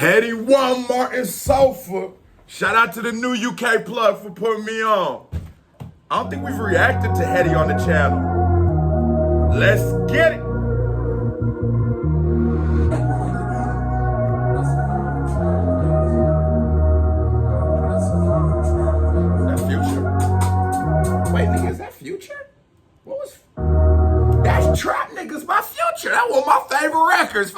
Headie won Martin Sofa. Shout out to the new UK plug for putting me on. I don't think we've reacted to Headie on the channel. Let's get it. That Future? Wait, nigga, is that Future? What was? That's Trap Niggas by Future. That was my favorite records.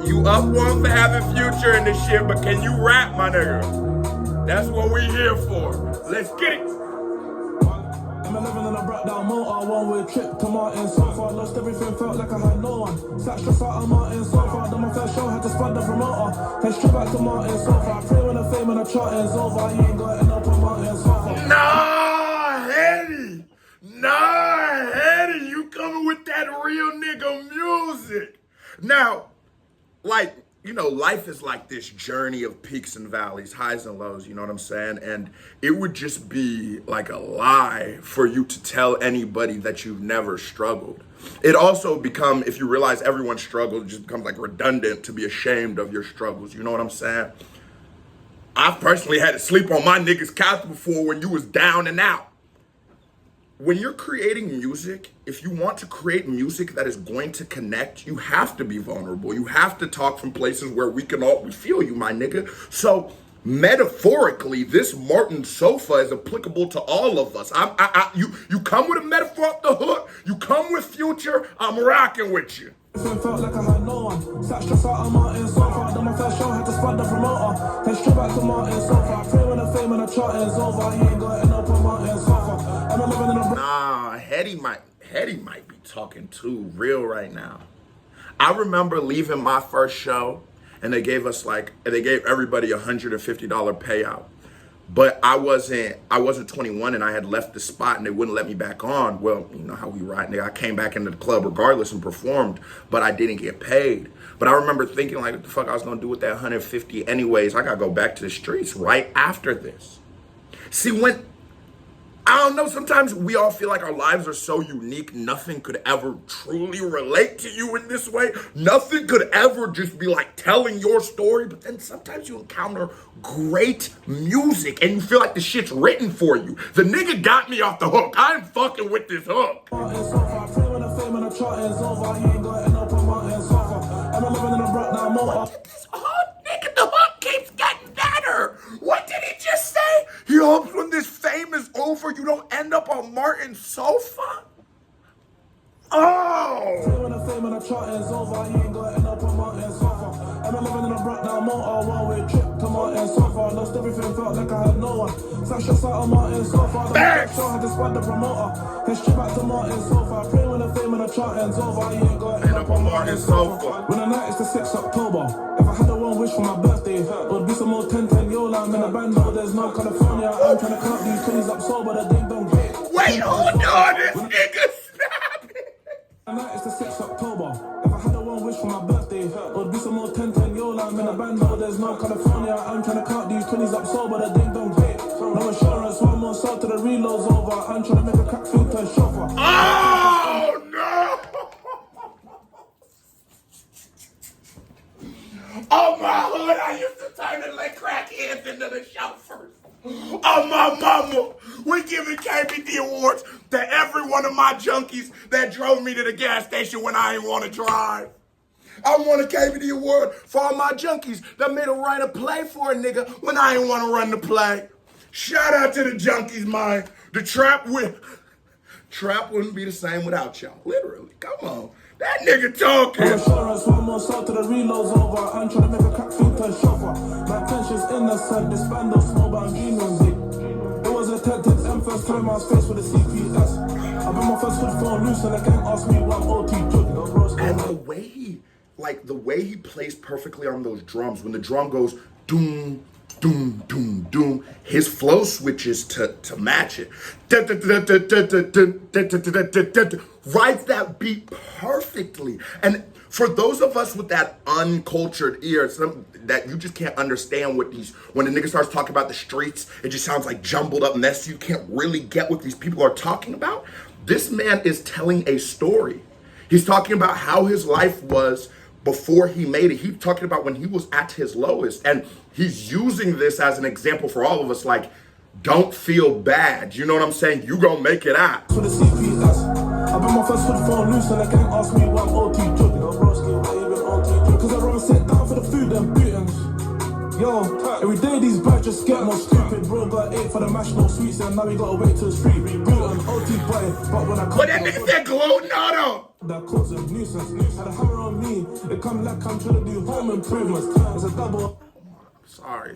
You up one for having Future in this shit, but can you rap, my nigga? That's what we here for. Let's get it. I'm living in a brought down motor, one-way trip to Martin so far. Lost everything, felt like I had no one. Sat stressed out on Martin so far. Done my first show, had to spot the promoter. Head straight back to Martin so far. Pray when the fame and the charting's over. You ain't got enough on Martin so far. Nah, Headie. Nah, Headie. You coming with that real nigga music. Now, like, you know, life is like this journey of peaks and valleys, highs and lows, you know what I'm saying? And it would just be like a lie for you to tell anybody that you've never struggled. It also become, if you realize everyone struggled, it just becomes like redundant to be ashamed of your struggles, you know what I'm saying? I've personally had to sleep on my niggas' couch before when you was down and out. When you're creating music, if you want to create music that is going to connect, you have to be vulnerable. You have to talk from places where we feel you, my nigga. So metaphorically, this Martin Sofa is applicable to all of us. You come with a metaphor off the hook, you come with Future, I'm rocking with you. Felt like I had no one. Sat stressed out on Martin so far. Done my first show, had to spot the promoter. Head straight back to Martin so far. Pray when the fame and the charting's over. You ain't got enough on Martin so far. I'm living in a Nah, Headie might be talking too real right now. I remember leaving my first show and they gave everybody a $150 payout. But I wasn't 21 and I had left the spot and they wouldn't let me back on. Well, you know how we ride, nigga. I came back into the club regardless and performed, but I didn't get paid. But I remember thinking like, what the fuck I was gonna do with that 150 anyways? I gotta go back to the streets right after this. See, I don't know, sometimes we all feel like our lives are so unique, nothing could ever truly relate to you in this way. Nothing could ever just be like telling your story, but then sometimes you encounter great music and you feel like the shit's written for you. The nigga got me off the hook. I'm fucking with this hook. Nigga, the hook keeps getting better. What did he just say? He hopes when this fame is over, you don't end up on Martin's sofa? Oh! When the fame and the charting's over, you ain't got enough on Martin's sofa. I'm living in a brought down motor, one-way trip to Martin's sofa. Lost everything, felt like I had no one. Sat stressed out on Martin's sofa. The show had to spot the promoter. Head straight back to Martin's sofa. Pray when the fame and the charting's over, you ain't got enough on Martin's sofa. When the night is the 6th October, if I had a one wish for my birthday, it would be some more 10-10 Yola. I'm in a band, no, there's no California. I'm trying to count these pennies up sober, the ding don't get. Wait, hold on, this nigga, stop it. The night is the 6th October. If I had a one wish for my birthday, it would be some more 10-10 Yola. I'm in a band, no, there's no California. I'm trying to count these pennies up sober, the ding don't get. No insurance, one more sold to the reload's over. I'm trying to make a crack food to a chauffeur. Oh, no! Oh, my hood, I used to turn and let crackheads into the chauffeurs. Oh, my mama, we're giving KBD awards to every one of my junkies that drove me to the gas station when I didn't want to drive. I want a KBD award for all my junkies that made a right of play for a nigga when I didn't want to run the play. Shout out to the junkies, man. The trap wouldn't be the same without y'all. Literally, come on. That nigga talking. No insurance, one more sold to the reload's over. I'm trying to make a crack food to a chauffeur. My pension's innocent, this band of small band music. It was a tactics and first time I was faced with a CPS. I been my first hood phone loose and the gang asked me what OT took. And the way he plays perfectly on those drums, when the drum goes doom, doom, doom, doom, his flow switches to match it. Writes that beat perfectly. And For those of us with that uncultured ear, that you just can't understand what these, when the nigga starts talking about the streets, it just sounds like jumbled up mess. You can't really get what these people are talking about. This man is telling a story. He's talking about how his life was before he made it. He's talking about when he was at his lowest. And he's using this as an example for all of us, like, don't feel bad. You know what I'm saying? You gonna make it out. For the CPS, I bet my first hood phone loose and I can't ask me why I'm OT joking. Cause I rather sit down for the food than beatings. Yo, every day these birds just get more stupid. Bro got 8 for the mash, no sweets, and now we gotta wait till the street. Rebooting, OT boy, but when I come. But that nigga said gluten auto. That causes a nuisance. Had a hammer on me, it come like I'm trying to do home improvements. It's a double. Sorry.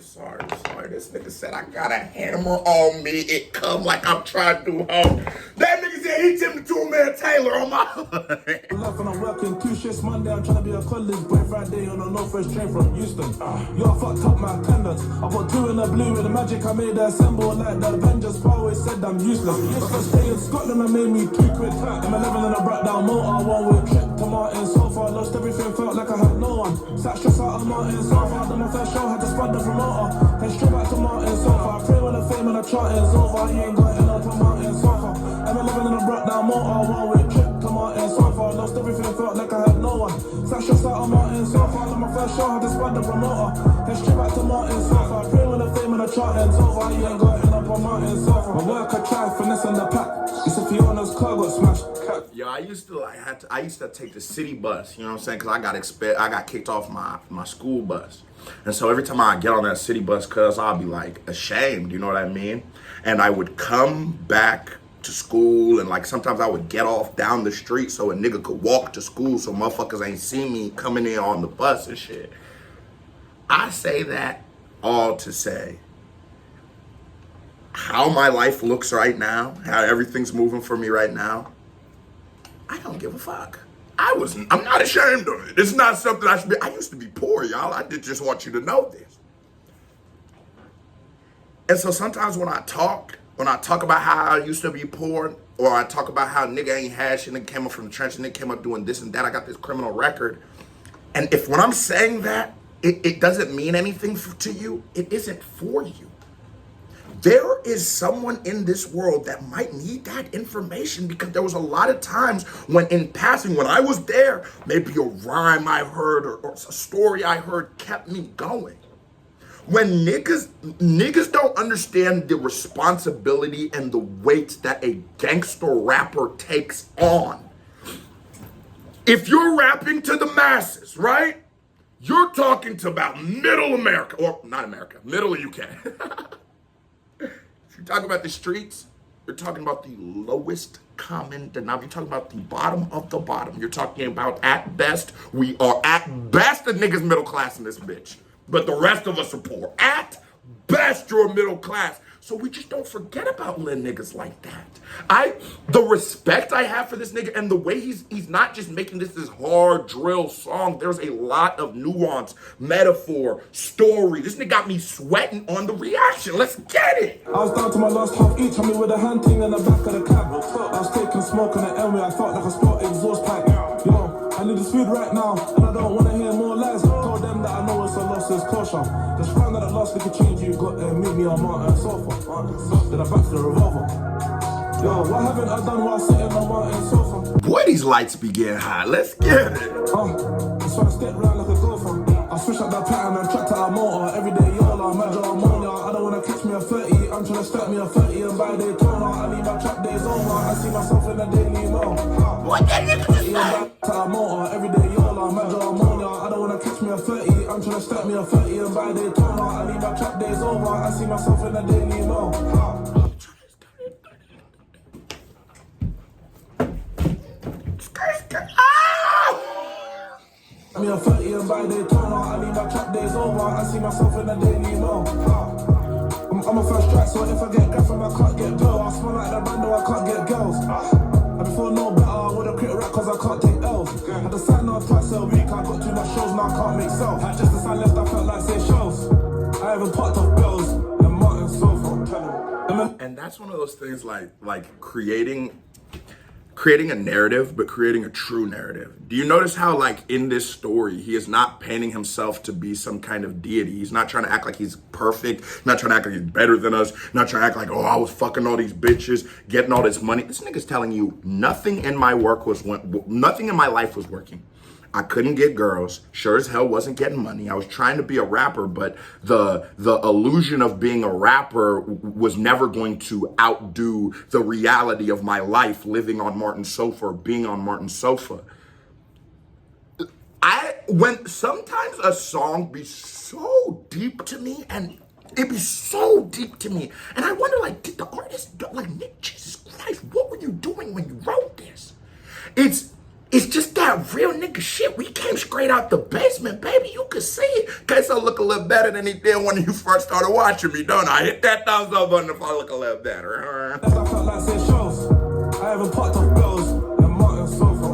This nigga said I got a hammer on me. It come like I'm trying to do home. That nigga said he tipped the 2-man Taylor on my Love when I'm working 2 shifts Monday, I'm trying to be a college boy Friday on a northwest train from Houston. Yo, I fucked up my attendance. I put 2 in the blue with the magic I made the assemble like the Avengers. Always said I'm useless. If I stay in Scotland, I made me 2 quid. I'm 11 and I brought down motor, 1-way trip to Martin so far. Lost everything, felt like I had no one. Sat stress out of Martin so far. Done my first show, had to spud the promoter. Then straight back to Martin so far. Pray when the fame and the chart is over. He ain't got enough to Martin so far. I'm 11 and I brought down motor, 1-way trip to Martin so far. Lost everything, felt like I had no one. Sat stress out of Martin so far. Done my first show, had to spud the promoter. Then straight back to Martin so far. Pray when the fame and the chart is over. He ain't got enough on Martin so far. My work, I tried finessing the pack. It's if Fiona's car got smashed. Yo, I used to take the city bus, you know what I'm saying? Cause I got kicked off my school bus. And so every time I get on that city bus, cuz I'll be like ashamed, you know what I mean? And I would come back to school and like sometimes I would get off down the street so a nigga could walk to school so motherfuckers ain't see me coming in on the bus and shit. I say that all to say how my life looks right now, how everything's moving for me right now. I don't give a fuck. I'm not ashamed of it. It's not something I should be. I used to be poor, y'all. I did just want you to know this. And so sometimes when I talk about how I used to be poor, or I talk about how nigga ain't had shit, nigga came up from the trench, and nigga came up doing this and that, I got this criminal record. And if when I'm saying that, it doesn't mean anything to you, it isn't for you. There is someone in this world that might need that information because there was a lot of times when in passing, when I was there, maybe a rhyme I heard or a story I heard kept me going. When niggas don't understand the responsibility and the weight that a gangster rapper takes on. If you're rapping to the masses, right? You're talking to about middle America, or not America, middle UK. If you talk about the streets, you're talking about the lowest common denominator. You're talking about the bottom of the bottom. You're talking about, at best, we are at best a niggas middle class in this bitch. But the rest of us are poor. At best, you're middle class. So we just don't forget about little niggas like that. The respect I have for this nigga and the way he's not just making this hard drill song. There's a lot of nuance, metaphor, story. This nigga got me sweating on the reaction. Let's get it. I was down to my last half each, on me with a hunting in the back of the cab. I was taking smoke on the airway, I felt like a sport exhaust pipe. Yo, I need this food right now, and I don't want to hear more lies. Told them that I know it's a loss, it's caution. Just found out at last we could change you, got to meet me on Martin sofa. Then I back to the revolver. Yo, what haven't I done while sitting on Martin sofa? Boy, these lights be getting hot. Let's get it. That's why I step round like a gopher. I switch up that pattern and track out a motor. Every day y'all, major ammonia. I don't wanna catch me a 30. I'm trying to stack me a 30 and buy Daytona. I need my trap days over. I see myself in the daily mo. What that nigga just say? Every day y'all, major ammonia. I don't wanna catch me a 30. I'm trying to stack me a 30 and buy Daytona. I need my trap days over. I see myself in the daily mo. Me a 30 and by Daytona, I need my trap days over. I see myself in the daily mo. I'm a first track, so if I get girlfriend, I can't get girl. I smell like the bando, I can't get girls. And before no better, I would've quit rap cause I can't take L's. Had to sign out twice a week, I got too much shows, now I can't make self. Had just the sign left, I felt like say shows. I haven't popped off girls, and Martin sofa. And that's one of those things like creating creating a narrative, but creating a true narrative. Do you notice how, like, in this story, he is not painting himself to be some kind of deity? He's not trying to act like he's perfect, not trying to act like he's better than us, not trying to act like, oh, I was fucking all these bitches, getting all this money. This nigga's telling you nothing in my life was working. I couldn't get girls. Sure as hell wasn't getting money. I was trying to be a rapper, but the illusion of being a rapper was never going to outdo the reality of my life living on Martin's sofa or being on Martin's sofa. When sometimes a song be so deep to me, and it be so deep to me, and I wonder, like, did the artist, like, Nick, Jesus Christ, what were you doing when you wrote this? It's just that real nigga shit. We came straight out the basement, baby. You could see it. Guess I look a little better than he did when you first started watching me, don't I? Hit that thumbs up button if I look a little better. I felt like say shows. I haven't popped off girls and Martin's sofa.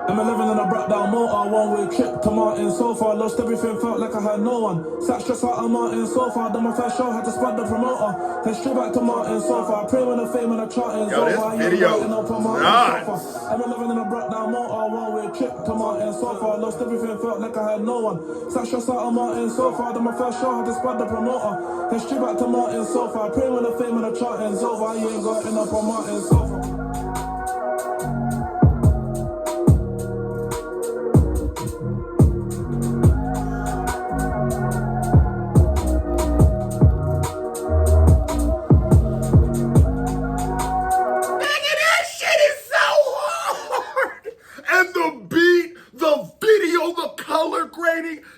I'm living in a brought down motor, one-way trip to Martin's sofa. Lost everything, felt like I had no one. Sat stressed out on Martin's sofa. Done my first show, had to spot the promoter. Then straight back to Martin's sofa. I pray when the fame and the charting's over. Yo, this video is nuts. I've been living in a brought down motor, one-way trip to Martin's sofa. Lost everything, felt like I had no one. Sat stressed out on Martin's sofa. Done my first show, had to spot the promoter. Then straight back to Martin's sofa. I pray when the fame and the charting's over. You ain't got enough on Martin's sofa.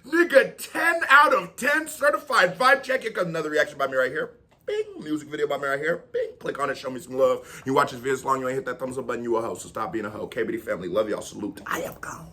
Nigga, 10 out of 10 certified vibe check. Here comes another reaction by me right here. Bing. Music video by me right here. Bing. Click on it. Show me some love. You watch this video as long as you ain't hit that thumbs up button, you a hoe. So stop being a hoe. KBD family. Love y'all. Salute. I am gone.